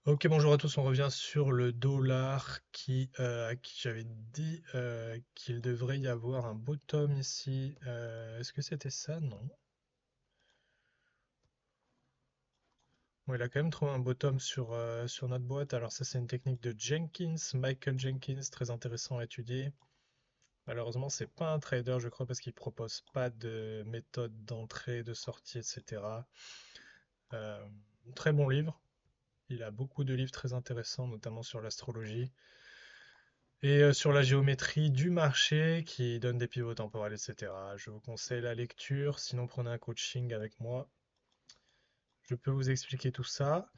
Ok, bonjour à tous, on revient sur le dollar à qui j'avais dit qu'il devrait y avoir un bottom ici. Est-ce que c'était ça? Non. Bon, il a quand même trouvé un bottom sur notre boîte. Alors ça, c'est une technique de Jenkins, Michael Jenkins, très intéressant à étudier. Malheureusement, c'est pas un trader, je crois, parce qu'il propose pas de méthode d'entrée, de sortie, etc. Euh, Très bon livre. Il a beaucoup de livres très intéressants, notamment sur l'astrologie. Et sur la géométrie du marché qui donne des pivots temporels, etc. Je vous conseille la lecture, sinon prenez un coaching avec moi. Je peux vous expliquer tout ça.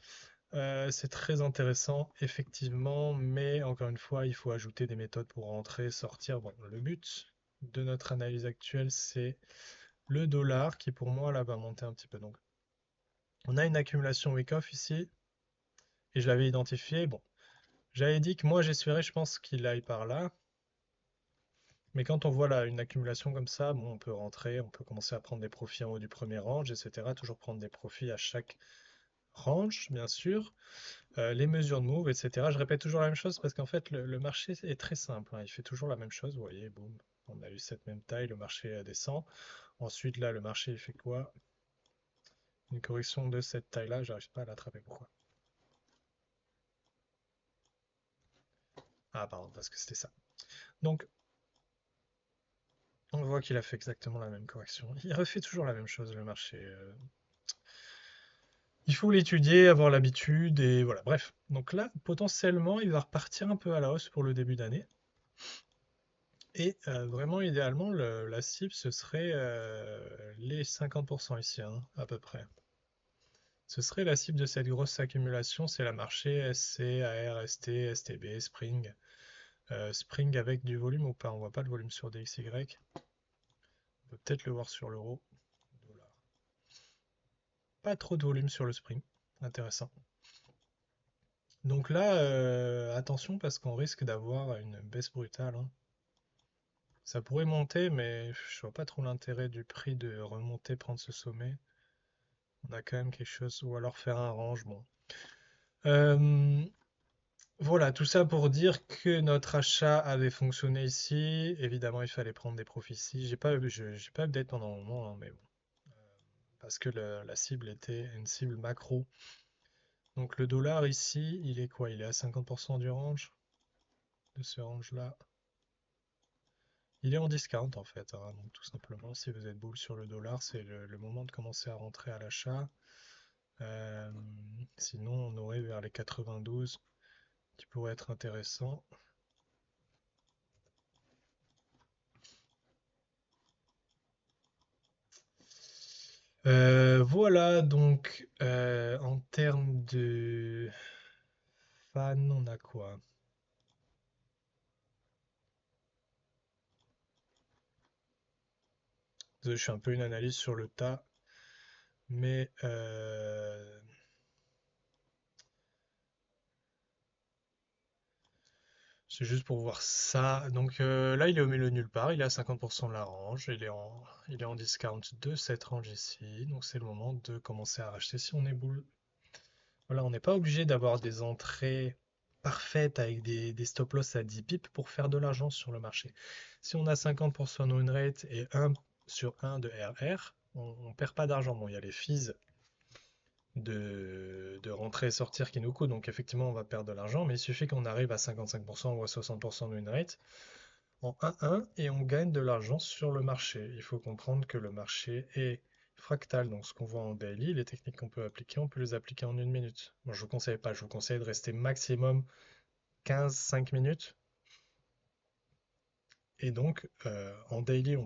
C'est très intéressant, effectivement, mais encore une fois, il faut ajouter des méthodes pour rentrer, sortir. Bon, le but de notre analyse actuelle, c'est le dollar qui, pour moi, là, va monter un petit peu. Donc, on a une accumulation week-off ici, et je l'avais identifié. Bon, j'avais dit que moi, j'espérais, je pense qu'il aille par là. Mais quand on voit là une accumulation comme ça, bon, on peut rentrer, on peut commencer à prendre des profits en haut du premier range, etc. Toujours prendre des profits à chaque range, bien sûr. Les mesures de move, etc. Je répète toujours la même chose parce qu'en fait, le marché est très simple, hein. Il fait toujours la même chose. Vous voyez, boum, on a eu cette même taille, le marché descend. Ensuite, là, le marché, il fait quoi? Une correction de cette taille-là, j'arrive pas à l'attraper. Pourquoi? Ah, pardon, parce que c'était ça. Donc, on voit qu'il a fait exactement la même correction. Il refait toujours la même chose, le marché. Il faut l'étudier, avoir l'habitude, et voilà. Bref. Donc là, potentiellement, il va repartir un peu à la hausse pour le début d'année. Et vraiment, idéalement, la cible, ce serait les 50% ici, hein, à peu près. Ce serait la cible de cette grosse accumulation, c'est la marché SC, AR, ST, STB, Spring. Spring avec du volume ou pas? On voit pas le volume sur DXY. On peut peut-être le voir sur l'euro. Pas trop de volume sur le Spring. Intéressant. Donc là, attention parce qu'on risque d'avoir une baisse brutale, hein. Ça pourrait monter, mais je vois pas trop l'intérêt du prix de remonter, prendre ce sommet. On a quand même quelque chose, ou alors faire un rangement. Euh, voilà, tout ça pour dire que notre achat avait fonctionné ici. Évidemment, il fallait prendre des profits ici. J'ai pas update pendant un moment, hein, mais bon, parce que la cible était une cible macro. Donc le dollar ici, il est quoi? Il est à 50% du range, de ce range-là. Il est en discount en fait, hein. Donc tout simplement, si vous êtes bull sur le dollar, c'est le moment de commencer à rentrer à l'achat. Euh, Sinon, on aurait vers les 92 qui pourrait être intéressant. Voilà, donc en termes de fan, on a quoi? Je fais un peu une analyse sur le tas, mais c'est juste pour voir ça. Donc là, il est au milieu de nulle part. Il est à 50% de la range. Il est en discount de cette range ici. Donc c'est le moment de commencer à racheter si on est bull. Voilà, on n'est pas obligé d'avoir des entrées parfaites avec des stop loss à 10 pips pour faire de l'argent sur le marché. Si on a 50% de win rate et 1 sur 1 de RR, on ne perd pas d'argent. Bon, il y a les fees de rentrer et sortir qui nous coûtent, donc effectivement on va perdre de l'argent, mais il suffit qu'on arrive à 55% ou à 60% de win rate en 1-1 et on gagne de l'argent sur le marché. Il faut comprendre que le marché est fractal, donc ce qu'on voit en daily, les techniques qu'on peut appliquer, on peut les appliquer en une minute. Bon, je vous conseille pas, je vous conseille de rester maximum 15-5 minutes. Et donc, en daily,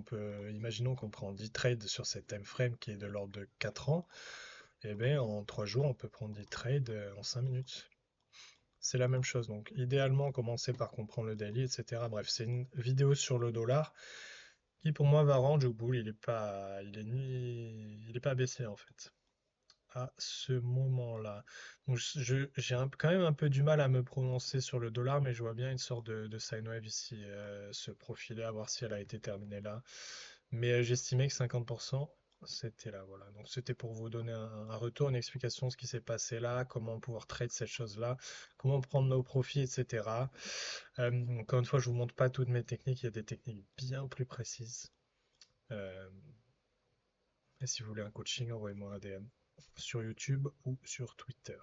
imaginons qu'on prend 10 trades sur cette time frame qui est de l'ordre de 4 ans, et bien en 3 jours, on peut prendre 10 trades en 5 minutes. C'est la même chose. Donc, idéalement, commencer par comprendre le daily, etc. Bref, c'est une vidéo sur le dollar qui, pour moi, va rendre au boule. Il est pas baissé, en fait, à ce moment-là. Donc, j'ai quand même un peu du mal à me prononcer sur le dollar, mais je vois bien une sorte de sine wave ici se profiler, à voir si elle a été terminée là. Mais j'estimais que 50%. C'était là, voilà. Donc c'était pour vous donner un retour, une explication de ce qui s'est passé là, comment pouvoir trade cette chose-là, comment prendre nos profits, etc. Encore une fois, je vous montre pas toutes mes techniques, il y a des techniques bien plus précises. Euh, et si vous voulez un coaching, envoyez-moi un DM sur YouTube ou sur Twitter.